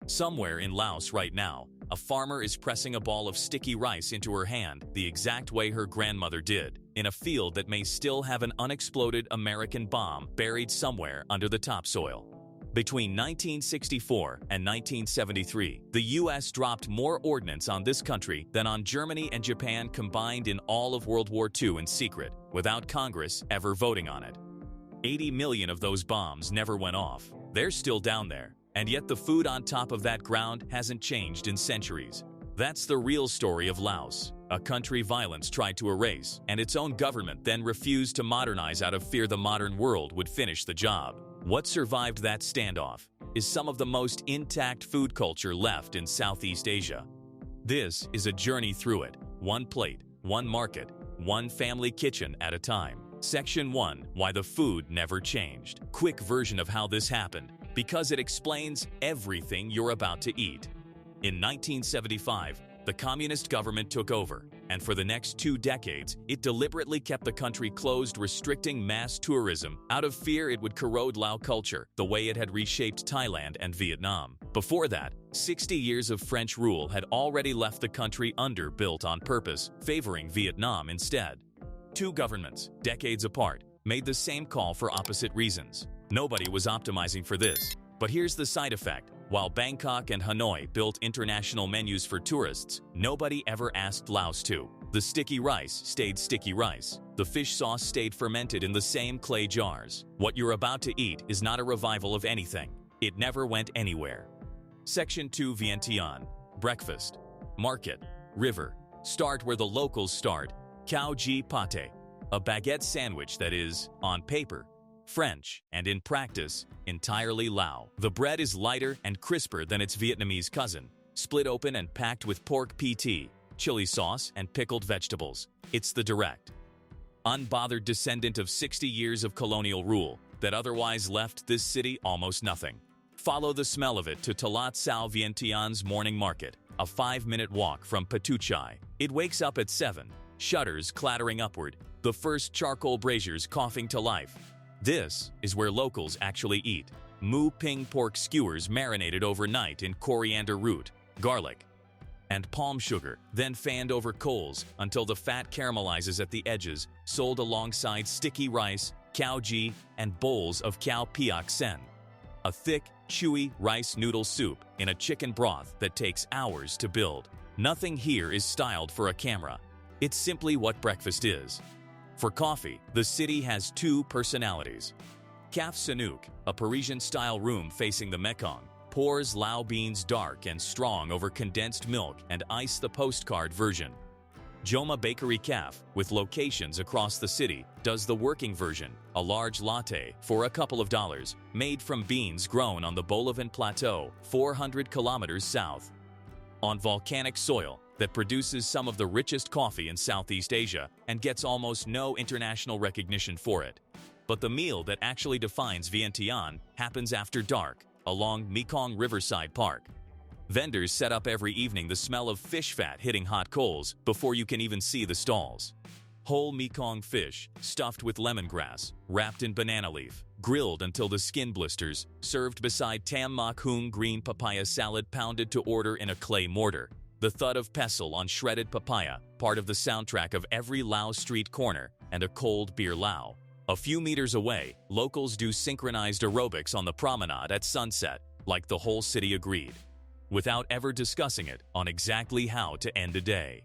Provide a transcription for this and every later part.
Somewhere in Laos right now, a farmer is pressing a ball of sticky rice into her hand the exact way her grandmother did, in a field that may still have an unexploded American bomb buried somewhere under the topsoil. Between 1964 and 1973, the U.S. dropped more ordnance on this country than on Germany and Japan combined in all of World War II in secret, without Congress ever voting on it. 80 million of those bombs never went off. They're still down there. And yet the food on top of that ground hasn't changed in centuries. That's the real story of Laos, a country violence tried to erase, and its own government then refused to modernize out of fear the modern world would finish the job. What survived that standoff is some of the most intact food culture left in Southeast Asia. This is a journey through it, one plate, one market, one family kitchen at a time. Section 1: Why the Food Never Changed. Quick version of how this happened, because it explains everything you're about to eat. In 1975, the communist government took over, and for the next 2 decades, it deliberately kept the country closed, restricting mass tourism out of fear it would corrode Lao culture the way it had reshaped Thailand and Vietnam. Before that, 60 years of French rule had already left the country underbuilt on purpose, favoring Vietnam instead. 2 governments, decades apart, made the same call for opposite reasons. Nobody was optimizing for this. But here's the side effect. While Bangkok and Hanoi built international menus for tourists, nobody ever asked Laos to. The sticky rice stayed sticky rice. The fish sauce stayed fermented in the same clay jars. What you're about to eat is not a revival of anything. It never went anywhere. Section 2: Vientiane. Breakfast. Market. River. Start where the locals start. Khao Jee Pâté. A baguette sandwich that is, on paper, French, and in practice, entirely Lao. The bread is lighter and crisper than its Vietnamese cousin, split open and packed with pork PT, chili sauce, and pickled vegetables. It's the direct, unbothered descendant of 60 years of colonial rule that otherwise left this city almost nothing. Follow the smell of it to Talat Sao Vientiane's morning market, a 5-minute walk from Patuchai. It wakes up at 7, shutters clattering upward, the first charcoal braziers coughing to life. This is where locals actually eat. Mu ping pork skewers marinated overnight in coriander root, garlic, and palm sugar, then fanned over coals until the fat caramelizes at the edges, sold alongside sticky rice, khao jee, and bowls of Khao Piak Sen. A thick, chewy rice noodle soup in a chicken broth that takes hours to build. Nothing here is styled for a camera. It's simply what breakfast is. For coffee, the city has 2 personalities. Caf Sanook, a Parisian-style room facing the Mekong, pours Lao beans dark and strong over condensed milk and ice, the postcard version. Joma Bakery Caf, with locations across the city, does the working version, a large latte for a couple of dollars, made from beans grown on the Bolivian Plateau, 400 kilometers south. On volcanic soil that produces some of the richest coffee in Southeast Asia and gets almost no international recognition for it. But the meal that actually defines Vientiane happens after dark, along Mekong Riverside Park. Vendors set up every evening, the smell of fish fat hitting hot coals before you can even see the stalls. Whole Mekong fish, stuffed with lemongrass, wrapped in banana leaf, grilled until the skin blisters, served beside Tam Mak Hoong green papaya salad pounded to order in a clay mortar. The thud of pestle on shredded papaya, part of the soundtrack of every Lao street corner, and a cold beer Lao. A few meters away, locals do synchronized aerobics on the promenade at sunset, like the whole city agreed, without ever discussing it on exactly how to end a day.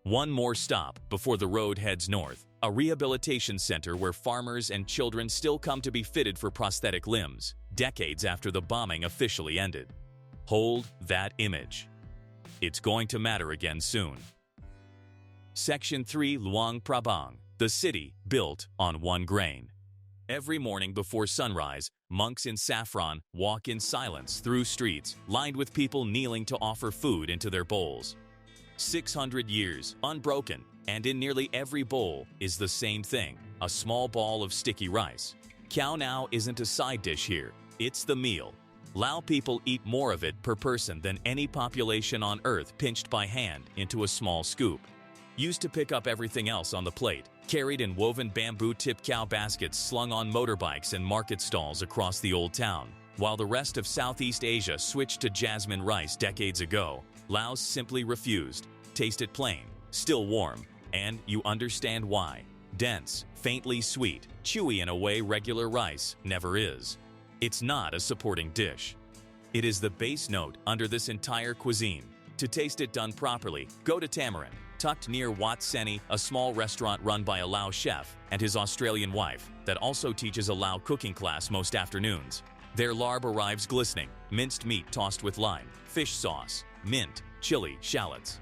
One more stop before the road heads north, a rehabilitation center where farmers and children still come to be fitted for prosthetic limbs, decades after the bombing officially ended. Hold that image. It's going to matter again soon. Section 3: Luang Prabang, the city built on one grain. Every morning before sunrise, monks in saffron walk in silence through streets lined with people kneeling to offer food into their bowls. 600 years, unbroken, and in nearly every bowl is the same thing, a small ball of sticky rice. Khao Niao isn't a side dish here, it's the meal. Lao people eat more of it per person than any population on earth, pinched by hand into a small scoop. Used to pick up everything else on the plate, carried in woven bamboo-tipped cow baskets slung on motorbikes and market stalls across the old town. While the rest of Southeast Asia switched to jasmine rice decades ago, Laos simply refused. Taste it plain, still warm, and you understand why. Dense, faintly sweet, chewy in a way regular rice never is. It's not a supporting dish. It is the base note under this entire cuisine. To taste it done properly, go to Tamarin, tucked near Wat Seni, a small restaurant run by a Lao chef and his Australian wife that also teaches a Lao cooking class most afternoons. Their larb arrives glistening, minced meat tossed with lime, fish sauce, mint, chili, shallots,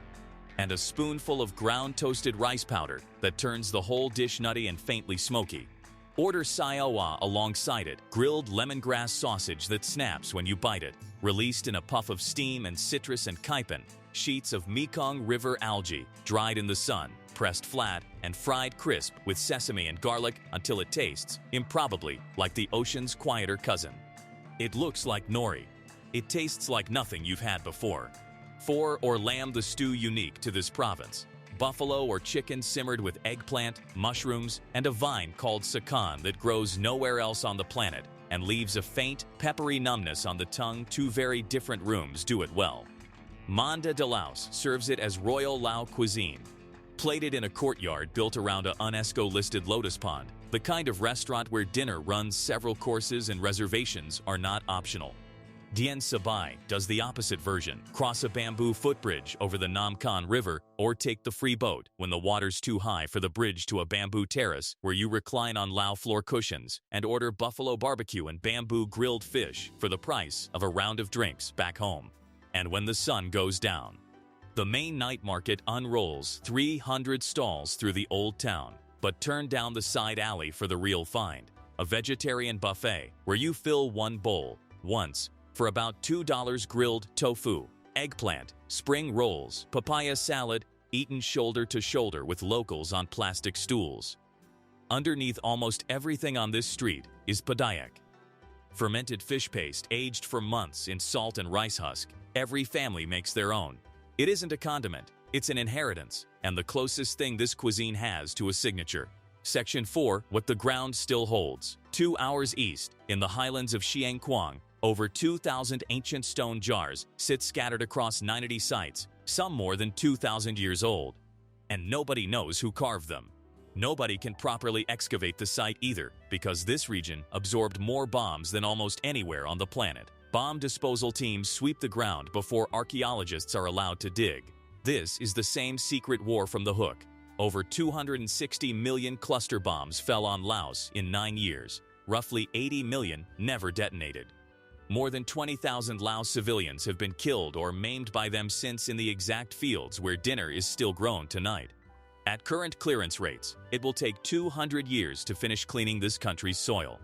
and a spoonful of ground toasted rice powder that turns the whole dish nutty and faintly smoky. Order Sai Oua alongside it, grilled lemongrass sausage that snaps when you bite it, released in a puff of steam and citrus and Kaipen, sheets of Mekong River algae, dried in the sun, pressed flat, and fried crisp with sesame and garlic until it tastes, improbably, like the ocean's quieter cousin. It looks like nori. It tastes like nothing you've had before. Pho or lamb, the stew unique to this province. Buffalo or chicken simmered with eggplant, mushrooms, and a vine called sakan that grows nowhere else on the planet and leaves a faint, peppery numbness on the tongue. Two very different rooms do it well. Manda de Laos serves it as Royal Lao cuisine. Plated in a courtyard built around a UNESCO-listed lotus pond, the kind of restaurant where dinner runs several courses and reservations are not optional. Dien Sabai does the opposite version, cross a bamboo footbridge over the Nam Khan River or take the free boat when the water's too high for the bridge to a bamboo terrace where you recline on Lao floor cushions and order buffalo barbecue and bamboo grilled fish for the price of a round of drinks back home. And when the sun goes down, the main night market unrolls 300 stalls through the old town, but turn down the side alley for the real find, a vegetarian buffet where you fill one bowl, once, for about $2 grilled tofu, eggplant, spring rolls, papaya salad, eaten shoulder to shoulder with locals on plastic stools. Underneath almost everything on this street is Padaek, fermented fish paste aged for months in salt and rice husk. Every family makes their own. It isn't a condiment, it's an inheritance, and the closest thing this cuisine has to a signature. Section 4, what the ground still holds. 2 hours east, in the highlands of Xiang Kuang, over 2,000 ancient stone jars sit scattered across 90 sites, some more than 2,000 years old. And nobody knows who carved them. Nobody can properly excavate the site either, because this region absorbed more bombs than almost anywhere on the planet. Bomb disposal teams sweep the ground before archaeologists are allowed to dig. This is the same secret war from the Hook. Over 260 million cluster bombs fell on Laos in 9 years. Roughly 80 million never detonated. More than 20,000 Lao civilians have been killed or maimed by them since in the exact fields where dinner is still grown tonight. At current clearance rates, it will take 200 years to finish cleaning this country's soil.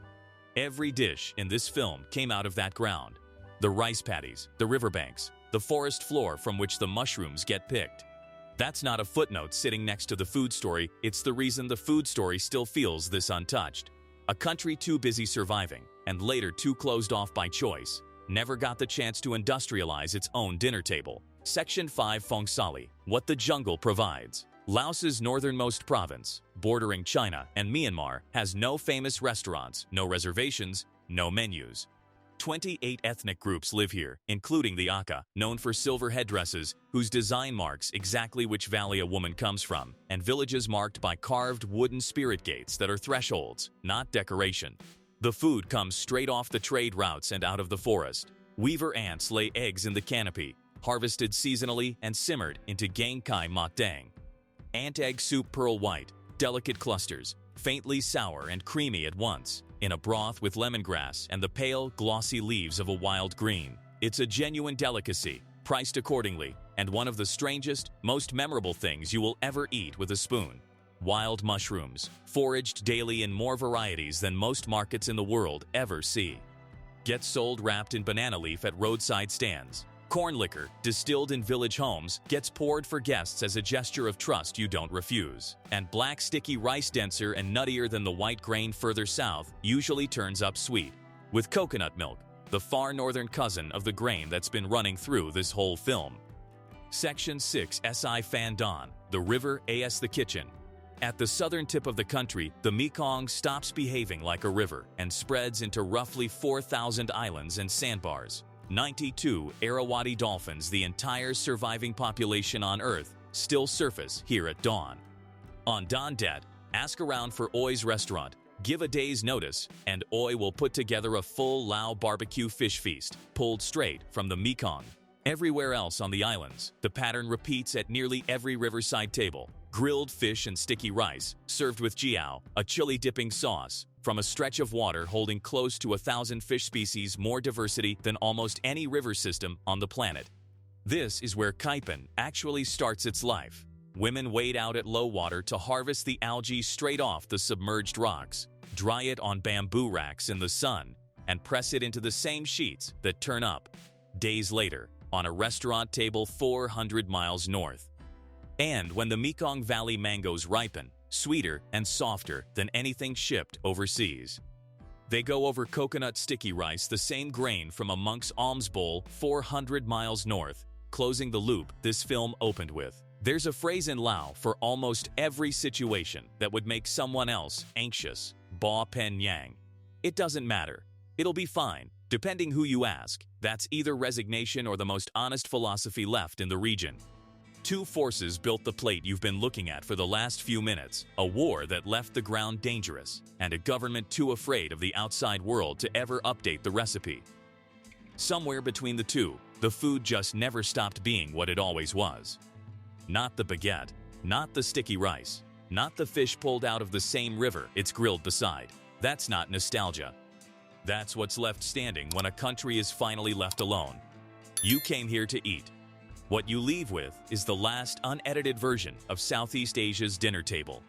Every dish in this film came out of that ground. The rice paddies, the riverbanks, the forest floor from which the mushrooms get picked. That's not a footnote sitting next to the food story, it's the reason the food story still feels this untouched. A country too busy surviving, and later too closed off by choice, never got the chance to industrialize its own dinner table. Section 5, Phongsaly, what the jungle provides. Laos's northernmost province, bordering China and Myanmar, has no famous restaurants, no reservations, no menus. 28 ethnic groups live here, including the Aka, known for silver headdresses, whose design marks exactly which valley a woman comes from, and villages marked by carved wooden spirit gates that are thresholds, not decoration. The food comes straight off the trade routes and out of the forest. Weaver ants lay eggs in the canopy, harvested seasonally and simmered into gang kai mak dang. Ant egg soup pearl white, delicate clusters, faintly sour and creamy at once, in a broth with lemongrass and the pale, glossy leaves of a wild green. It's a genuine delicacy, priced accordingly, and one of the strangest, most memorable things you will ever eat with a spoon. Wild mushrooms, foraged daily in more varieties than most markets in the world ever see. Get sold wrapped in banana leaf at roadside stands. Corn liquor, distilled in village homes, gets poured for guests as a gesture of trust you don't refuse. And black sticky rice, denser and nuttier than the white grain further south, usually turns up sweet. With coconut milk, the far northern cousin of the grain that's been running through this whole film. Section 6, Si Phan Don, the river as the kitchen. At the southern tip of the country, the Mekong stops behaving like a river and spreads into roughly 4,000 islands and sandbars. 92 Irrawaddy dolphins, the entire surviving population on Earth, still surface here at dawn. On dawn det, ask around for Oi's restaurant, give a day's notice, and Oi will put together a full Lao barbecue fish feast, pulled straight from the Mekong. Everywhere else on the islands, the pattern repeats at nearly every riverside table. Grilled fish and sticky rice, served with Jeow, a chili-dipping sauce, from a stretch of water holding close to 1,000 fish species, more diversity than almost any river system on the planet. This is where Kaipen actually starts its life. Women wade out at low water to harvest the algae straight off the submerged rocks, dry it on bamboo racks in the sun, and press it into the same sheets that turn up days later on a restaurant table 400 miles north. And when the Mekong Valley mangoes ripen, sweeter and softer than anything shipped overseas. They go over coconut sticky rice, the same grain from a monk's alms bowl 400 miles north, closing the loop this film opened with. There's a phrase in Lao for almost every situation that would make someone else anxious. Ba pen yang. It doesn't matter. It'll be fine, depending who you ask. That's either resignation or the most honest philosophy left in the region. Two forces built the plate you've been looking at for the last few minutes, a war that left the ground dangerous, and a government too afraid of the outside world to ever update the recipe. Somewhere between the two, the food just never stopped being what it always was. Not the baguette, not the sticky rice, not the fish pulled out of the same river it's grilled beside. That's not nostalgia. That's what's left standing when a country is finally left alone. You came here to eat. What you leave with is the last unedited version of Southeast Asia's dinner table.